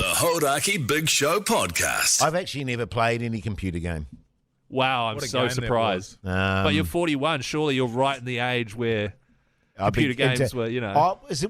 Hodaki Big Show podcast. I've actually never played any computer game. Wow, I'm What a so game that surprised. But you're 41. Surely you're right in the age where computer games were,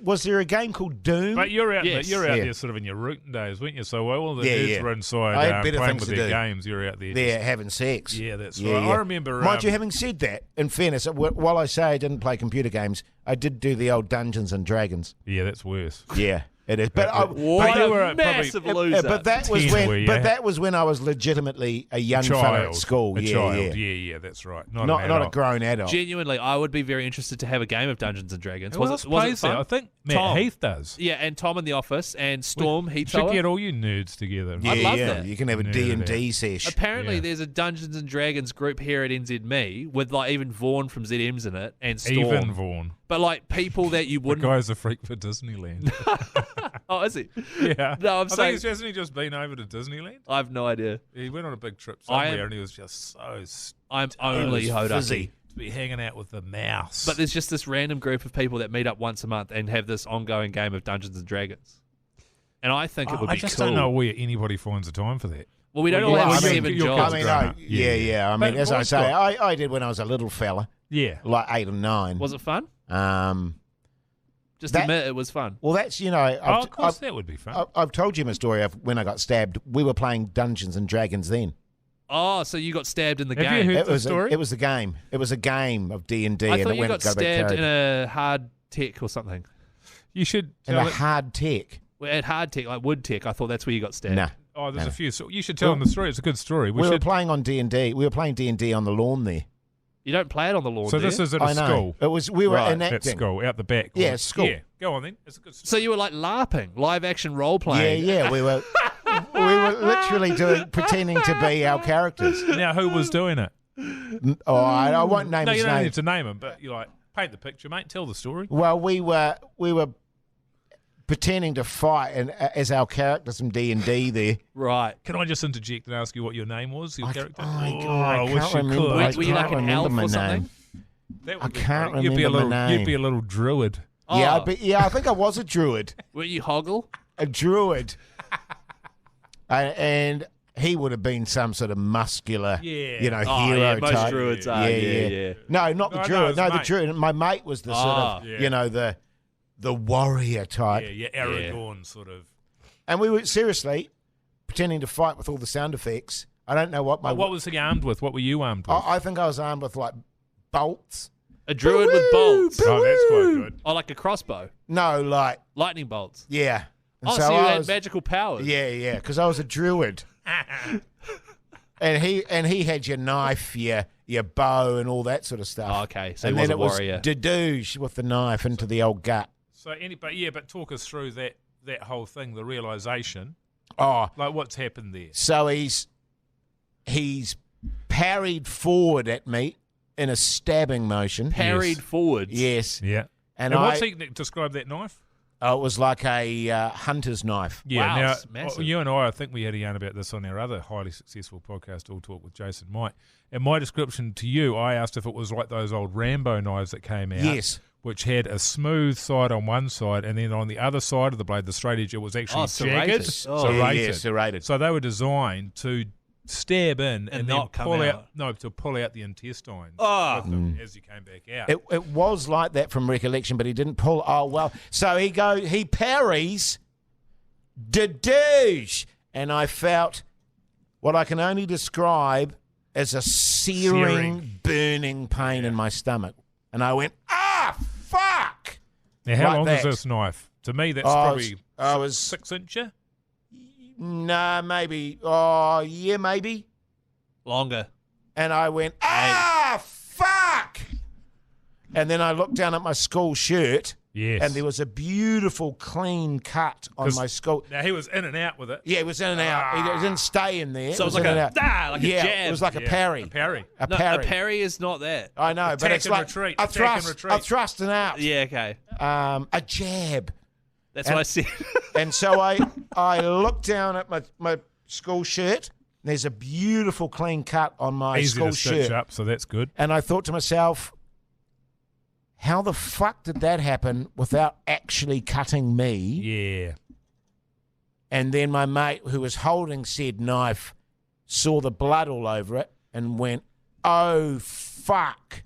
Was there a game called Doom? But you're out, Yes. there sort of in your rooting days, weren't you? So while all the Yeah, nerds yeah. were I inside had better playing things with to their do. games, you're out there. They're having sex. Yeah, that's right. I remember... Mind you, having said that, in fairness, while I say I didn't play computer games, I did do the old Dungeons and Dragons. Yeah, that's worse. Yeah, it is. But what you were a massive loser. but that was 10 when. were you? But that was when I was legitimately a young fella at school. A Yeah, child. yeah. Yeah, that's right. Not Not a adult. grown adult. Genuinely, I would be very interested to have a game of Dungeons and Dragons. Who else Was it plays fun? that? I think Matt Tom. Heath does. Yeah, and Tom in the office and Storm Should Heath get all you nerds together. Yeah, I'd love yeah. that. You can have a Nerd D&D sesh. Apparently, Yeah. there's a Dungeons and Dragons group here at NZME with like even Vaughan from ZM's in it and Storm. Even Vaughan. But like people that you The wouldn't. guy's a freak for Disneyland. Oh, is he? Yeah. No, I'm I saying. think hasn't he just been over to Disneyland? I have no idea. He went on a big trip I am- somewhere and he was just so I'm only Hodaki. fizzy. to be hanging out with the mouse. But there's just this random group of people that meet up once a month and have this ongoing game of Dungeons and Dragons. And I think it would I be just cool. don't know where anybody finds the time for that. Well, we don't Well, all yeah, have I mean, 7 your jobs. I mean, grown up. yeah. I mean, But as I boys say, got- I did when I was a little fella, Yeah. like 8 or 9. Was it fun? Just That- admit it was fun. Well, that's, Of course, that would be fun. I've told you my story of when I got stabbed. We were playing Dungeons and Dragons then. Oh, so you got stabbed in the Have game. you heard It was the story? it was a game. It was a game of D&D. I and thought it you went got go back stabbed code. in a hard tech or something. You should in tell a it. hard tech. Well, at hard tech, like wood tech, I thought that's where you got stabbed. Nah. Oh, there's No. a few. So you should tell them the story. It's a good story. We were should. playing on D&D. We were playing D&D on the lawn there. You don't play it on the lawn, So do this you? is at I a know. school. It was we were Right, enacting. at school, out the back. Yeah, right? school. Yeah, go on then. It's a good story. So you were like LARPing, live action role playing. Yeah, we were literally pretending to be our characters. Now, who was doing it? Oh, I won't name No, his you don't name. need to name him, but you like paint the picture, mate. Tell the story. Well, we were pretending to fight and as our characters from D&D there. Right. Can I just interject and ask you what your name was? Your character? I I wish can't you remember. could. I Were you like can't an remember elf my or something? name. That would I be can't great. You'd be a remember my little. You'd be a name. little druid. Yeah, Oh. I think I was a druid. Were you Hoggle? A druid. And he would have been some sort of muscular, Yeah. Oh, hero yeah, most type. druids are, yeah. No, not the No, druid. his No, the mate. druid. My mate was the sort of, Yeah. the warrior type. Yeah, Aragorn sort of. And we were seriously pretending to fight with all the sound effects. I don't know what my. What was he armed with? What were you armed with? I think I was armed with like bolts. A druid with bolts. Oh, that's quite good. Oh, like a crossbow. No, like Lightning bolts. yeah. And Oh, so you I had was, magical powers. yeah, because I was a druid. And he had your knife, your bow, and all that sort of stuff. Oh, okay, so and he then was a it warrior. was Dadoosh with the knife into the old gut. So, but talk us through that whole thing, the realization, Oh, like what's happened there. so he's parried forward at me in a stabbing motion. Parried Yes. forwards. Yes, Yeah. and And what's he describe that knife? it was like a hunter's knife. Yeah, Wow, now it's massive. you and I think we had a yarn about this on our other highly successful podcast, All Talk with Jase and Mike. And my description to you, I asked if it was like those old Rambo knives that came out. Yes. Which had a smooth side on one side, and then on the other side of the blade, the straight edge, it was actually serrated. jagged. Oh. Yeah, serrated. So they were designed to stab in And then not come pull out. to pull out the intestines Oh. with them as you came back out. It was like that from recollection, but he didn't pull. Oh well, so he parries, Dadoosh, and I felt what I can only describe as a searing. burning pain in my stomach, and I went, fuck. Now, how like long that. is this knife? To me, that's Oh, probably I was 6-incher. nah, maybe. Oh yeah, maybe. Longer. And I went, fuck. And then I looked down at my school shirt. Yes. And there was a beautiful, clean cut on 'Cause- my skull. Now, he was in and out with it. Yeah, it was in and out. He didn't stay in there. So it was in like and a out. like a yeah, jab. it was like a Yeah, parry. a parry. A No, parry. a parry is not that. I know, but Attack it's and like retreat, a attack and thrust, retreat. a thrust and out. Yeah, okay. A jab. That's And- what I said. And so I looked down at my school shirt. And there's a beautiful, clean cut on my Easy school to stitch shirt. up, so that's good. And I thought to myself, how the fuck did that happen without actually cutting me? Yeah. And then my mate who was holding said knife saw the blood all over it and went, "Oh, fuck,"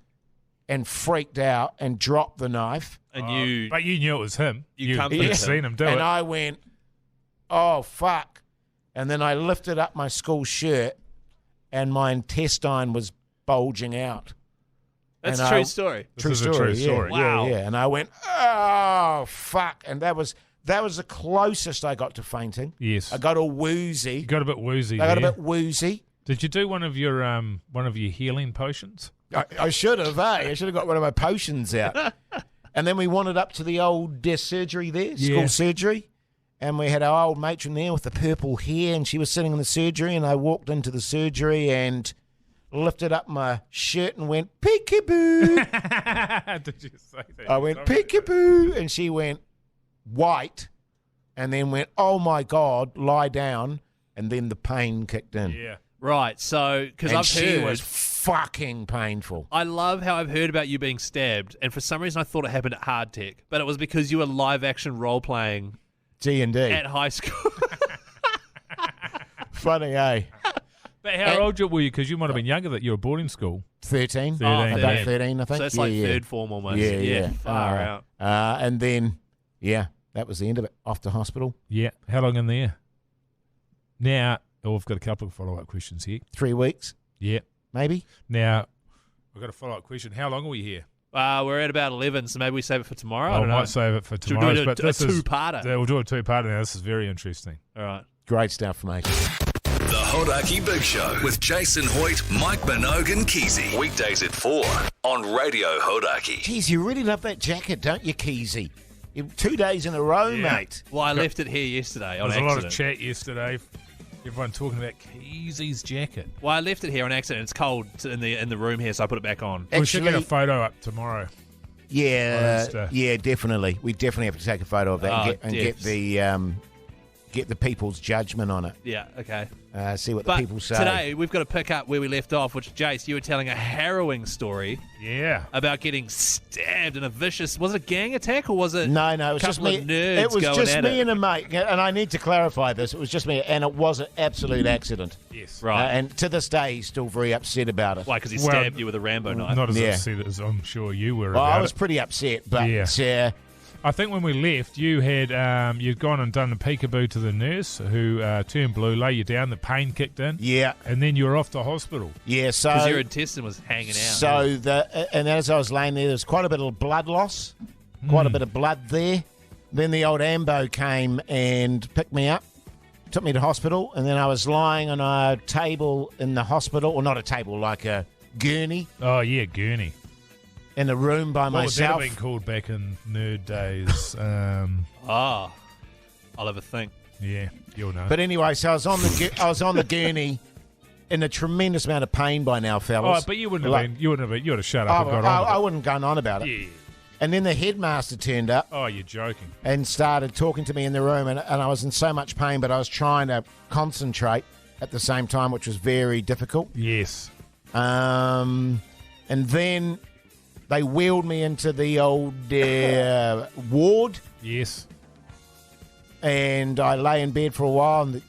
and freaked out and dropped the knife. And But you knew it was him. You'd comforted him. seen him do And it. I went, "Oh, fuck." And then I lifted up my school shirt and my intestine was bulging out. That's And a true I- story. This is a true story. Wow. Yeah. And I went, "Oh, fuck." And that was the closest I got to fainting. Yes. I got all woozy. You got a bit woozy I got there. a bit woozy. Did you do one of your healing potions? I should have, I should have got one of my potions out. And then we wandered up to the old surgery there, school Yeah. surgery. And we had our old matron there with the purple hair, and she was sitting in the surgery. And I walked into the surgery and lifted up my shirt and went, "Peekaboo." Did you say that? I went, "Peekaboo." And she went white and then went, "Oh, my God, lie down." And then the pain kicked in. Yeah. Right. So, because And I've she heard. was fucking painful. I love how I've heard about you being stabbed, and for some reason I thought it happened at Hardtech, but it was because you were live action role playing D&D. at high school. Funny, eh? But how old were you? Because you might have been younger that you were boarding school. 13. 13, About yeah. 13, I think. So it's Yeah, like yeah. third form almost. Yeah. Far out. And then, that was the end of it. Off to hospital. Yeah. How long in there? Now, I've got a couple of follow-up questions here. 3 weeks, Yeah. maybe. Now, I've got a follow-up question. How long were you here? We're at about 11, so maybe we save it for tomorrow. I I don't know. might save it for Should we tomorrow. do But a this is two-parter? Yeah, we'll do a two-parter now. This is very interesting. All right. Great stuff, mate. The Hodaki Big Show with Jason Hoyt, Mike Minogue and Keezy. Weekdays at 4 on Radio Hodaki. Geez, you really love that jacket, don't you, Keezy? 2 days in a row, Yeah. mate. Well, I left it here yesterday on There was a accident. lot of chat yesterday. Everyone talking about Keezy's jacket. Well, I left it here on accident. It's cold in the room here, so I put it back on. We should get a Actually, photo up tomorrow. yeah, Honest, yeah, definitely. We definitely have to take a photo of that and get Defs. the people's judgment on it. Yeah, okay. See what But the people say. today, we've got to pick up where we left off, which, Jase, you were telling a harrowing story Yeah. about getting stabbed in a vicious... Was it a gang attack, or was it No, it was just couple me. of nerds It was going just at me it? and a mate, and I need to clarify this. It was just me, and it was an absolute accident. Yes. Right. And to this day, he's still very upset about it. Why, because he Well, stabbed you with a Rambo knife? Not as Yeah. upset as I'm sure you were Well, about I was it. pretty upset, but Yeah. I think when we left, you had you'd gone and done a peekaboo to the nurse who turned blue, lay you down, the pain kicked in, yeah, and then you were off to hospital. yeah. So, Because your intestine was hanging out. and as I was laying there was quite a bit of blood loss, quite a bit of blood there. Then the old ambo came and picked me up, took me to hospital, and then I was lying on a table in the hospital, or not a table, like a gurney Oh yeah, gurney. in a room by What would that have myself. been called back in nerd days? Ah, I'll have a think. Yeah, you'll know. But anyway, so I was on the gurney in a tremendous amount of pain by now, oh, fellas. but you wouldn't have Like- been. You wouldn't have. You would have shut up and got I on. wouldn't have gone on about With it. it. Yeah. And then the headmaster turned up Oh, you're joking. and started talking to me in the room, and I was in so much pain, but I was trying to concentrate at the same time, which was very difficult. Yes. And then they wheeled me into the old ward, Yes. and I lay in bed for a while and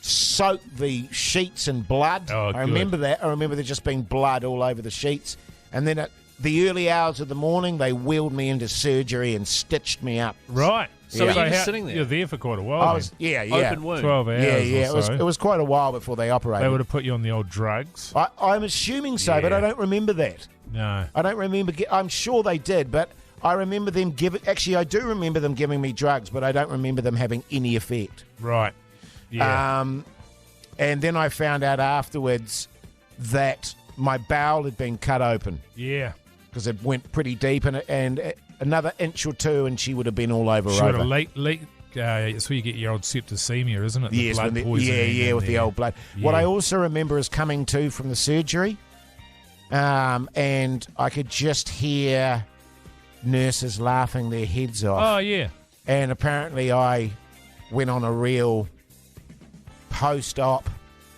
soaked the sheets in blood. Oh, I good. remember that. I remember there just being blood all over the sheets. And then at the early hours of the morning, they wheeled me into surgery and stitched me up. Right. So Yeah. were you just sitting there? You're there for quite a while. I was, yeah. Open wound. 12 hours. Yeah, Or yeah. so. It was quite a while before they operated. They would have put you on the old drugs. I'm assuming so, but Yeah. I don't remember that. No. I don't remember. I'm sure they did, but I remember them giving. Actually, I do remember them giving me drugs, but I don't remember them having any effect. Right. Yeah. And then I found out afterwards that my bowel had been cut open yeah. because it went pretty deep, and another inch or two, and she would have been all over. Sort over. of leak. It's where you get your old septicemia, isn't it? The Yes, blood with poisoning. yeah, and with the old blood. What Yeah. I also remember is coming to from the surgery, and I could just hear nurses laughing their heads off. Oh, yeah. And apparently I went on a real post-op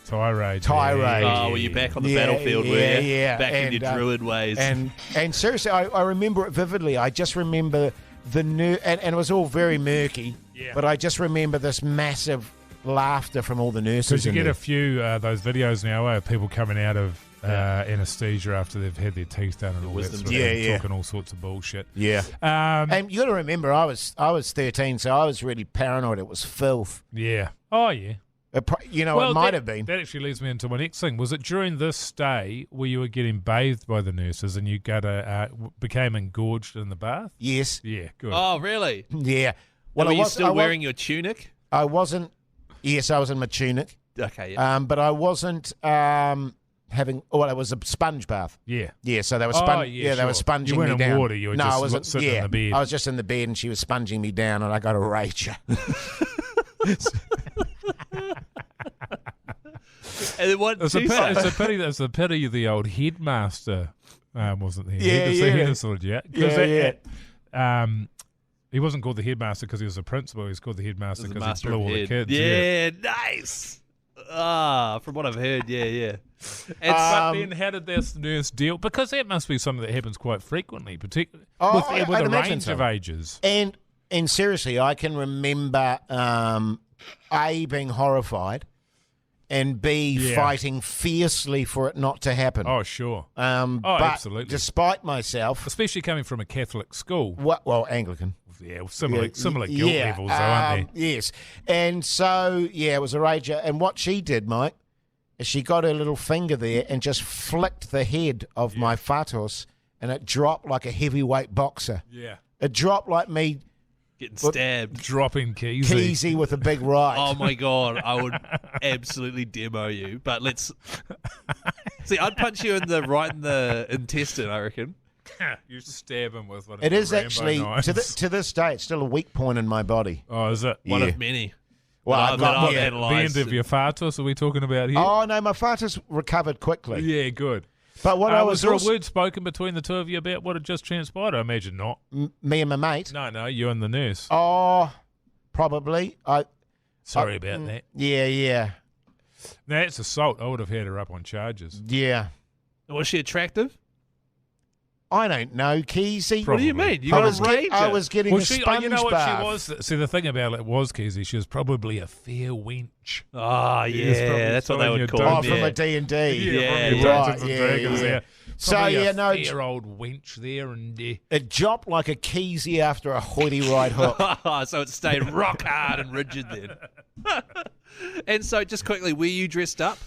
Tirade. tirade. Oh, were you back on the Yeah, battlefield? yeah, were you? yeah. Back in And, your druid ways. And seriously, I remember it vividly. I just remember the and it was all very murky, Yeah. but I just remember this massive laughter from all the nurses. Because you in get there. a few those videos now of people coming out of anaesthesia after they've had their teeth done and all that wisdom sort of teeth. thing, Yeah. talking all sorts of bullshit. Yeah. And you got to remember, I was 13, so I was really paranoid. It was filth. Yeah. Oh, yeah. It might have been. That actually leads me into my next thing. Was it during this stay where you were getting bathed by the nurses and you became engorged in the bath? Yes. Yeah, good. Oh, really? Yeah. Well, were you I still wearing your tunic? I wasn't. Yes, I was in my tunic. Okay, yeah. But I wasn't having. Oh, well, it was a sponge bath. Yeah. Yeah, so they were they were sure. sponging You weren't me in down. water, you were no, just I wasn't, sitting in the bed. I was just in the bed, and she was sponging me down, and I got a rager. And then what It's she said- a pity the old headmaster wasn't there. Yeah, He yeah. had sorted you out. 'Cause he wasn't called the headmaster because he was a principal. He was called the headmaster As a because master he blew of all the head. kids. Yeah, nice. From what I've heard, yeah. And But then how did this nurse deal? Because that must be something that happens quite frequently, particularly with I'd a imagine range so. of ages. And seriously, I can remember A, being horrified, and B, Yeah. fighting fiercely for it not to happen. Oh, sure. But absolutely. despite myself, Especially coming from a Catholic school. well, Anglican. Yeah, similar guilt Yeah, levels, though, aren't they? Yes. And so, yeah, it was a rager. And what she did, Mike, is she got her little finger there and just flicked the head of my fatos, and it dropped like a heavyweight boxer. Yeah. It dropped like me, getting stabbed. Dropping keys. Keezy with a big right. Oh my god, I would absolutely demo you. But let's see. I'd punch you in the intestine. I reckon. You stab him with one of It the is Rambo actually, knives. to this day, it's still a weak point in my body. Oh, is it? One Yeah. of many. Well, that I've got I've yeah, The analysed. end of your fartus are we talking about here? Oh, no, my fatos recovered quickly. Yeah, good. But what I was was there also, a word spoken between the two of you about what had just transpired? I imagine not. me and my mate, No, you and the nurse. oh, probably. Sorry about that. Yeah. No, it's assault. I would have had her up on charges. Yeah. Was she attractive? I don't know, Keezy. What do you Probably. mean? You I got was, a ranger. I was getting a She, sponge you know what bath. she was? See, the thing about it was, Keezy, she was probably a fair wench. Oh Yes, probably yeah, that's what they sign would your call Oh, it. from Yeah. a D&D. Yeah, from yeah. your Right, Dungeons and yeah, Dragons yeah. there. So, Probably yeah, a no, fair old wench there, and it dropped like a Keezy after a hoity-right hook. So it stayed rock hard and rigid then. And so, just quickly, were you dressed up?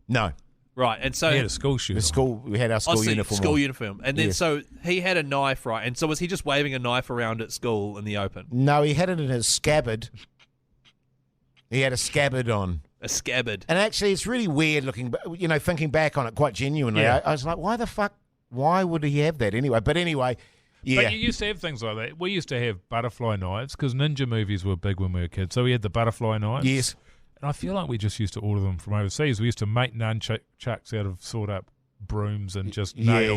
No. Right, and so he had a school shoe. The school, we had our school so uniform school on. uniform, and then Yes. so he had a knife, right? And so was he just waving a knife around at school in the open? No, he had it in his scabbard. He had a scabbard on. A scabbard. And actually, it's really weird looking, but, thinking back on it quite genuinely. Yeah. I was like, why would he have that anyway? But anyway, yeah. But you used to have things like that. We used to have butterfly knives because ninja movies were big when we were kids. So we had the butterfly knives. Yes. And I feel like we just used to order them from overseas. We used to make nunchucks out of sort up brooms and just nail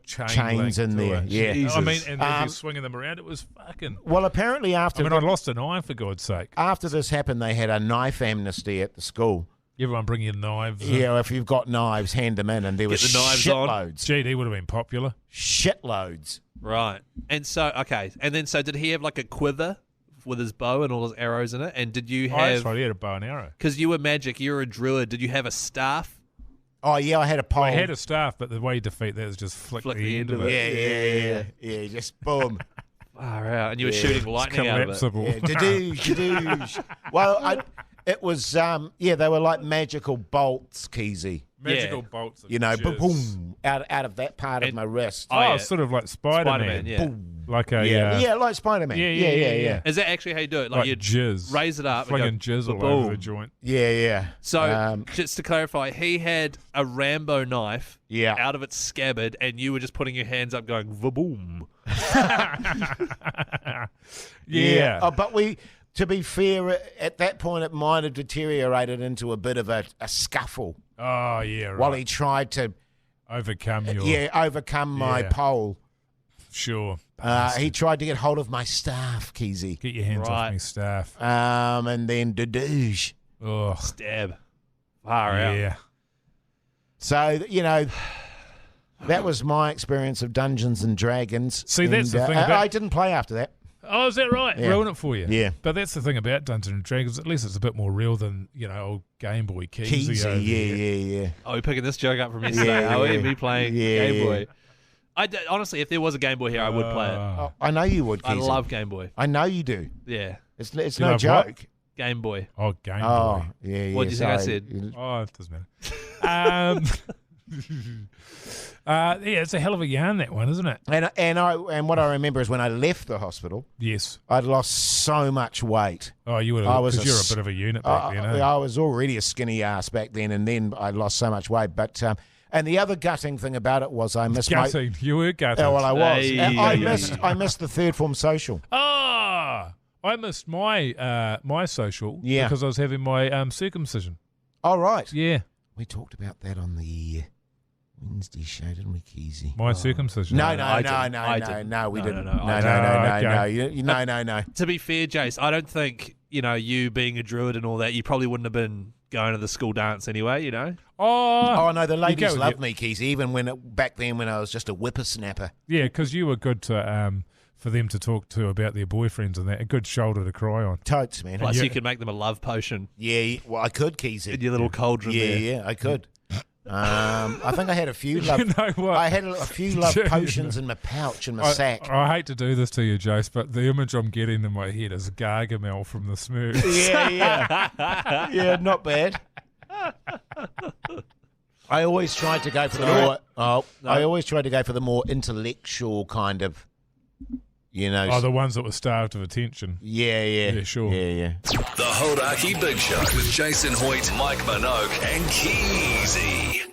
Chains in there. it. Yeah. Jesus. I mean, and as you're Um, swinging them around, it was fucking. Well, apparently I after mean, I lost an eye for God's sake. after this happened, they had a knife amnesty at the school. Everyone bring your knives. in. Yeah, if you've got knives, hand them in, and there was the knives on. shitloads, GD would have been popular. shitloads. Right. And so, okay. And then, so did he have like a quiver with his bow and all his arrows in it? And did you Oh, that's have, right. He had a bow and arrow. because you were magic, you were a druid, did you have a staff? Oh yeah, I had a pole. I had a staff, but the way you defeat that is just flick the end of it. yeah, just boom. Far out. And you were shooting lightning out of it. Collapsible. Yeah, da-doosh. Well, it was they were like magical bolts, Keezy. Magical Yeah. bolts. Of But jizz. boom, out of that part of And- my wrist. Oh, Oh, yeah. sort of like Spider-Man. Spider-Man, yeah. Boom. Like a Yeah, like Spider-Man. Yeah. Is that actually how you do it? Like, like you jizz. raise it up flinging and go, jizz all boom. over the joint. Yeah. So, just to clarify, he had a Rambo knife Yeah. out of its scabbard, and you were just putting your hands up going, va-boom. Yeah. Oh, but to be fair, at that point, it might have deteriorated into a bit of a scuffle Oh, yeah, right. while he tried to, Overcome your... overcome my Yeah. pole. Sure. He tried to get hold of my staff, Keezy. Get your hands Right. off me, staff. And then da-doosh. Oh, Stab. Far out. yeah. So, that was my experience of Dungeons and Dragons. See, that's And, the thing about- I didn't play after that. Oh, is that right? Yeah. Ruin it for you. Yeah. But that's the thing about Dungeons and Dragons. At least it's a bit more real than, old Game Boy Keezy. Keezy, yeah. Oh, we're picking this joke up from yesterday. Yeah, Are we? yeah. Me playing Yeah, Game yeah. Boy. Honestly, if there was a Game Boy here, I would play it. I know you would, I Keezy. love Game Boy. I know you do. Yeah, It's You no love joke. what? Game Boy. Oh, Game Oh, Boy. yeah. What do you think I sorry. said? Oh, it doesn't matter. Yeah, it's a hell of a yarn, that one, isn't it? And what I remember is when I left the hospital, Yes. I'd lost so much weight. Oh, you would I have, was because you're a bit of a unit back then, eh? I was already a skinny ass back then, and then I lost so much weight. But and the other gutting thing about it was I missed Gutting. You were gutting. Oh, well, I was. Hey. I missed the third form social. Ah! I missed my my social Yeah. because I was having my circumcision. All right. Yeah, We talked about that on the Wednesday show, didn't we, Keezy? my circumcision. No, I no, didn't. I didn't. we No, didn't. no, no, I No. didn't. No. To be fair, Jase, I don't think, you being a druid and all that, you probably wouldn't have been going to the school dance anyway, Oh, Oh no, the You ladies go with loved it. me, Keezy. Even back then when I was just a whippersnapper. yeah, because you were good to for them to talk to about their boyfriends and that. A good shoulder to cry on. Totes, man. Plus, Yeah. you could make them a love potion Yeah, well, I could, Keezy. in your little cauldron there. Yeah, I could. I think I had a few love. You know what? I had a few love Yeah. potions in my pouch in my sack. I hate to do this to you, Jase, but the image I'm getting in my head is Gargamel from the Smurfs. Yeah. Yeah, not bad. I always tried to go for the more. I always tried to go for the more intellectual kind of. Oh, the ones that were starved of attention. Yeah. Yeah, sure. Yeah. The Hodaki Big Show with Jason Hoyt, Mike Minogue, and Keezy.